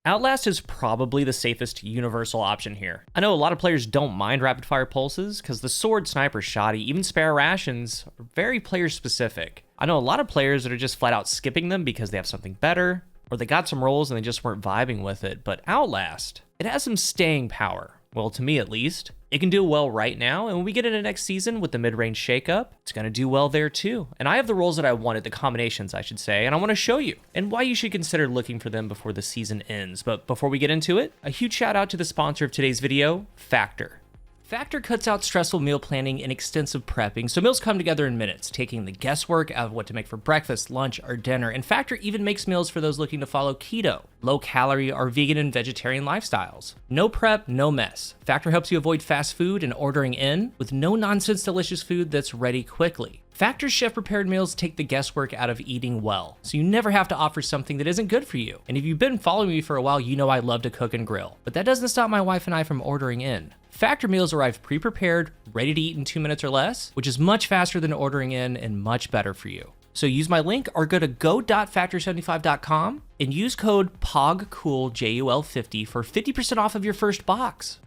Outlast is probably the safest universal option here. I know a lot of players don't mind rapid fire pulses because the sword, sniper, shoddy, even spare rations are very player specific. I know a lot of players that are just flat out skipping them because they have something better, or they got some rolls and they just weren't vibing with it. But Outlast, it has some staying power. Well, to me at least. It can do well right now, and when we get into next season with the mid-range shakeup, it's going to do well there too. And I have the roles that I wanted, the combinations I should say, and I want to show you, and why you should consider looking for them before the season ends. But before we get into it, a huge shout out to the sponsor of today's video, Factor. Factor cuts out stressful meal planning and extensive prepping, so meals come together in minutes, taking the guesswork out of what to make for breakfast, lunch, or dinner. And Factor even makes meals for those looking to follow keto, low-calorie, or vegan and vegetarian lifestyles. No prep, no mess. Factor helps you avoid fast food and ordering in with no-nonsense delicious food that's ready quickly. Factor's chef-prepared meals take the guesswork out of eating well, so you never have to offer something that isn't good for you. And if you've been following me for a while, you know I love to cook and grill. But that doesn't stop my wife and I from ordering in. Factor meals arrive pre-prepared, ready to eat in 2 minutes or less, which is much faster than ordering in and much better for you. So use my link or go to go.factor75.com and use code POGCOOL, JUL50 for 50% off of your first box.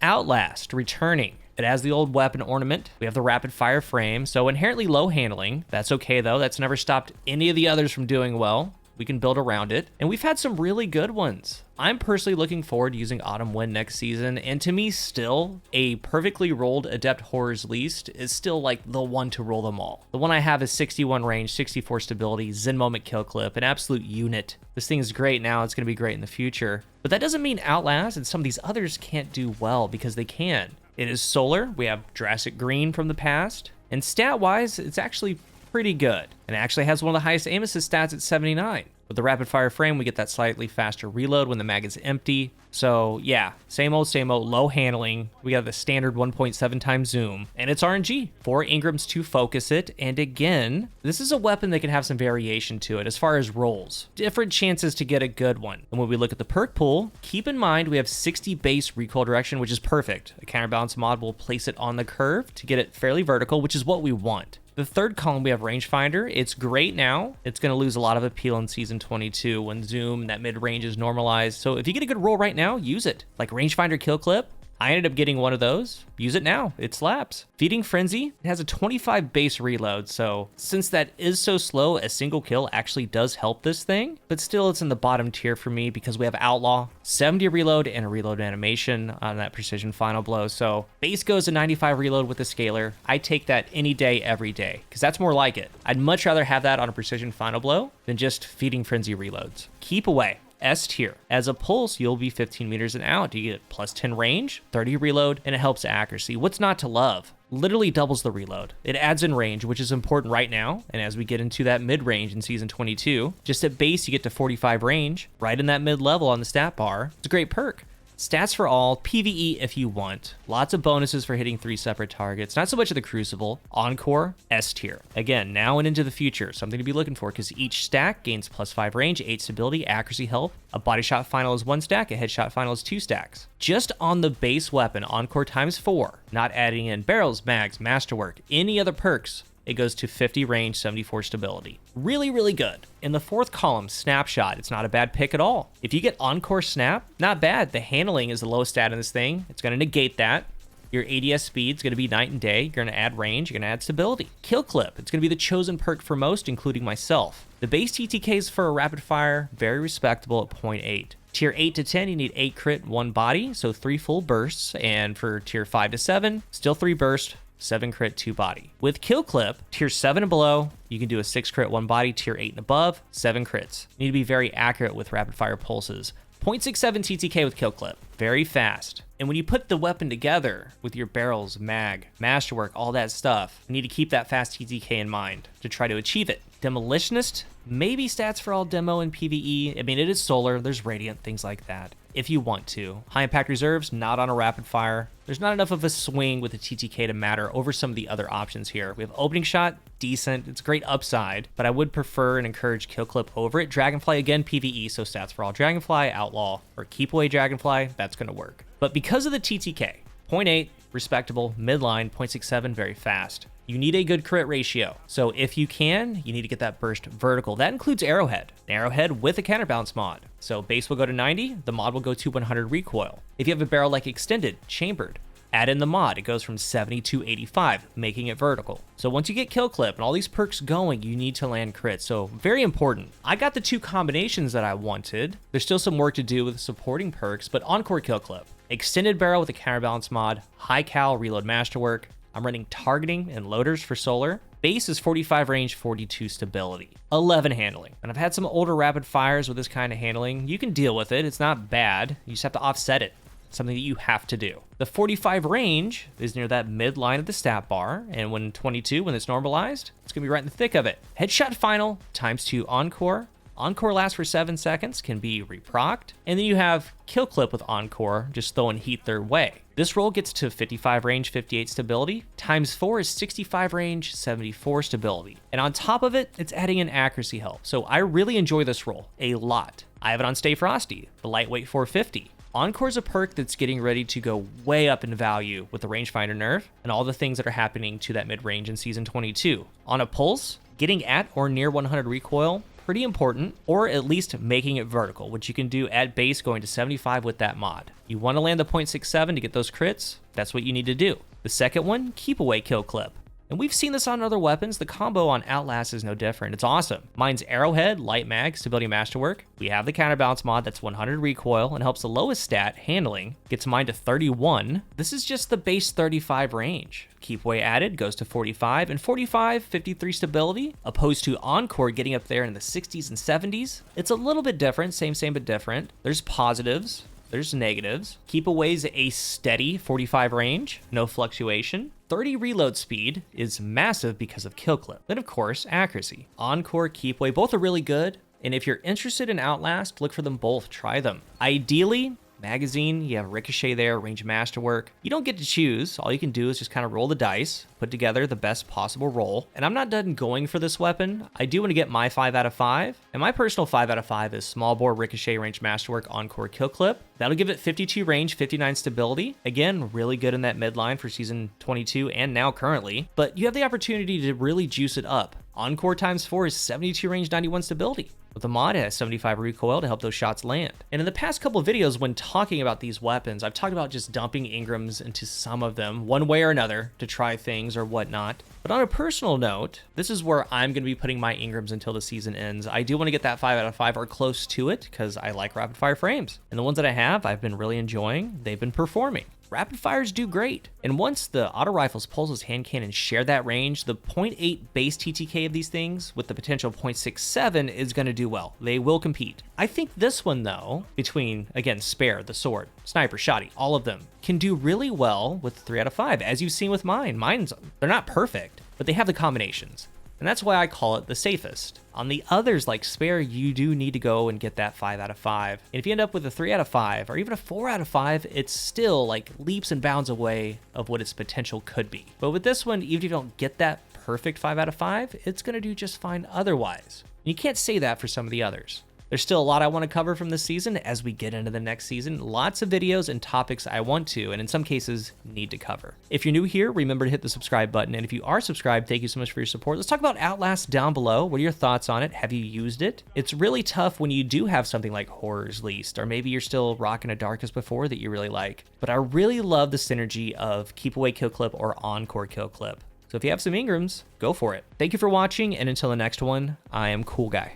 Outlast, returning. It has the old weapon ornament. We have the rapid fire frame, so inherently low handling. That's okay though, that's never stopped any of the others from doing well. We can build around it, and we've had some really good ones. I'm personally looking forward to using Autumn Wind next season, and to me still, a perfectly rolled Adept Horror's Least is still like the one to roll them all. The one I have is 61 range, 64 stability, Zen Moment kill clip, an absolute unit. This thing is great now, it's gonna be great in the future. But that doesn't mean Outlast and some of these others can't do well, because they can. It is solar, we have Jurassic Green from the past, and stat-wise, it's actually pretty good. And it actually has one of the highest aim assist stats at 79. With the rapid fire frame, we get that slightly faster reload when the mag is empty. So yeah, same old, low handling. We got the standard 1.7 times zoom, and it's RNG. 4 Ingrams to focus it, and again, this is a weapon that can have some variation to it as far as rolls. Different chances to get a good one. And when we look at the perk pool, keep in mind we have 60 base recoil direction, which is perfect. A counterbalance mod will place it on the curve to get it fairly vertical, which is what we want. The third column, we have rangefinder. It's great now. It's going to lose a lot of appeal in season 22 when zoom, that mid-range is normalized. So if you get a good roll right now, use it. Like rangefinder kill clip, I ended up getting one of those. Use it now, it slaps. Feeding Frenzy, it has a 25 base reload, so since that is so slow, a single kill actually does help this thing, but still it's in the bottom tier for me because we have Outlaw, 70 reload, and a reload animation on that precision final blow, so base goes to 95 reload with the scaler. I take that any day, every day, because that's more like it. I'd much rather have that on a precision final blow than just Feeding Frenzy reloads. Keep away. S tier. As a pulse, you'll be 15 meters and out. You get plus 10 range, 30 reload, and it helps accuracy. What's not to love? Literally doubles the reload. It adds in range, which is important right now, and as we get into that mid-range in Season 22, just at base you get to 45 range, right in that mid-level on the stat bar. It's a great perk. Stats for all, PvE if you want. Lots of bonuses for hitting 3 separate targets. Not so much of the Crucible. Encore, S tier. Again, now and into the future, something to be looking for because each stack gains plus 5 range, 8 stability, accuracy help. A body shot final is 1 stack, a headshot final is 2 stacks. Just on the base weapon, Encore times 4, not adding in barrels, mags, masterwork, any other perks. It goes to 50 range, 74 stability. Really, really good. In the fourth column, Snapshot, it's not a bad pick at all. If you get Encore Snap, not bad. The handling is the lowest stat in this thing. It's going to negate that. Your ADS speed's going to be night and day. You're going to add range. You're going to add stability. Kill Clip, it's going to be the chosen perk for most, including myself. The base TTKs for a rapid fire, very respectable at 0.8. Tier 8 to 10, you need 8 crit, 1 body, so 3 full bursts. And for tier 5 to 7, still 3 burst, 7 crit, 2 body. With Kill Clip, tier 7 and below, you can do a 6 crit, 1 body. Tier 8 and above, 7 crits. You need to be very accurate with rapid fire pulses. 0.67 TTK with Kill Clip, very fast. And when you put the weapon together with your barrels, mag, masterwork, all that stuff, you need to keep that fast TTK in mind to try to achieve it. Demolitionist, maybe stats for all demo and PvE. I mean, it is solar, there's radiant, things like that. If you want to. High impact reserves, not on a rapid fire. There's not enough of a swing with the TTK to matter over some of the other options here. We have opening shot, decent. It's great upside, but I would prefer and encourage Kill Clip over it. Dragonfly, again, PvE, so stats for all Dragonfly, Outlaw, or Keep Away Dragonfly, that's gonna work. But because of the TTK, 0.8, respectable. Midline, 0.67, very fast. You need a good crit ratio. So if you can, you need to get that burst vertical. That includes arrowhead. An arrowhead with a counterbalance mod. So base will go to 90, the mod will go to 100 recoil. If you have a barrel like extended, chambered, add in the mod, it goes from 70 to 85, making it vertical. So once you get kill clip and all these perks going, you need to land crits. So very important. I got the 2 combinations that I wanted. There's still some work to do with supporting perks, but encore kill clip. Extended barrel with a counterbalance mod, high cal reload masterwork. I'm running targeting and loaders for solar. Base is 45 range, 42 stability, 11 handling. And I've had some older rapid fires with this kind of handling. You can deal with it. It's not bad. You just have to offset it. Something that you have to do. The 45 range is near that midline of the stat bar, and when 22, when it's normalized, it's gonna be right in the thick of it. Headshot final ×2 encore. Encore lasts for 7 seconds, can be reprocced, and then you have kill clip with encore, just throwing heat their way. This roll gets to 55 range, 58 stability, ×4 is 65 range, 74 stability. And on top of it, it's adding an accuracy help. So I really enjoy this roll a lot. I have it on Stay Frosty, the lightweight 450. Encore is a perk that's getting ready to go way up in value with the rangefinder nerf and all the things that are happening to that mid-range in Season 22. On a pulse, getting at or near 100 recoil, pretty important, or at least making it vertical, which you can do at base going to 75 with that mod. You want to land the 0.67 to get those crits, that's what you need to do. The second one, keep away kill clip. And we've seen this on other weapons. The combo on Outlast is no different. It's awesome. Mine's arrowhead, light mag, stability masterwork. We have the counterbalance mod that's 100 recoil and helps the lowest stat, handling, gets mine to 31. This is just the base 35 range. Keep away added goes to 45, and 45, 53 stability, opposed to encore getting up there in the 60s and 70s. It's a little bit different, same but different. There's positives, there's negatives. Keep away's a steady 45 range, no fluctuation. 30 reload speed is massive because of kill clip. Then of course, accuracy. Encore, keep away, both are really good. And if you're interested in Outlast, look for them both, try them. Ideally, magazine, you have ricochet there, range masterwork. You don't get to choose. All you can do is just kind of roll the dice, put together the best possible roll. And I'm not done going for this weapon. I do want to get my 5 out of 5. And my personal 5 out of 5 is small bore, ricochet, range masterwork, encore, kill clip. That'll give it 52 range, 59 stability. Again, really good in that midline for Season 22 and now currently. But you have the opportunity to really juice it up. Encore ×4 is 72 range, 91 stability. With the mod, it has 75 recoil to help those shots land. And in the past couple of videos, when talking about these weapons, I've talked about just dumping Ingrams into some of them, one way or another, to try things or whatnot. But on a personal note, this is where I'm going to be putting my Ingrams until the season ends. I do want to get that 5 out of 5 or close to it, because I like rapid fire frames. And the ones that I have, I've been really enjoying. They've been performing. Rapid fires do great. And once the auto rifles, pulses, hand cannons share that range, the 0.8 base TTK of these things with the potential 0.67 is going to do well. They will compete. I think this one though, between, again, spare, the sword, sniper, shotty, all of them, can do really well with 3 out of 5, as you've seen with mine. Mine's, they're not perfect, but they have the combinations. And that's why I call it the safest. On the others like spare, you do need to go and get that 5 out of 5. And if you end up with a 3 out of 5 or even a 4 out of 5, it's still like leaps and bounds away of what its potential could be. But with this one, even if you don't get that perfect 5 out of 5, it's gonna do just fine otherwise. And you can't say that for some of the others. There's still a lot I want to cover from this season as we get into the next season. Lots of videos and topics I want to, and in some cases, need to cover. If you're new here, remember to hit the subscribe button. And if you are subscribed, thank you so much for your support. Let's talk about Outlast down below. What are your thoughts on it? Have you used it? It's really tough when you do have something like Horror's Least, or maybe you're still rocking a Darkest Before that you really like. But I really love the synergy of Keep Away Kill Clip or Encore Kill Clip. So if you have some Ingrams, go for it. Thank you for watching, and until the next one, I am CoolGuy.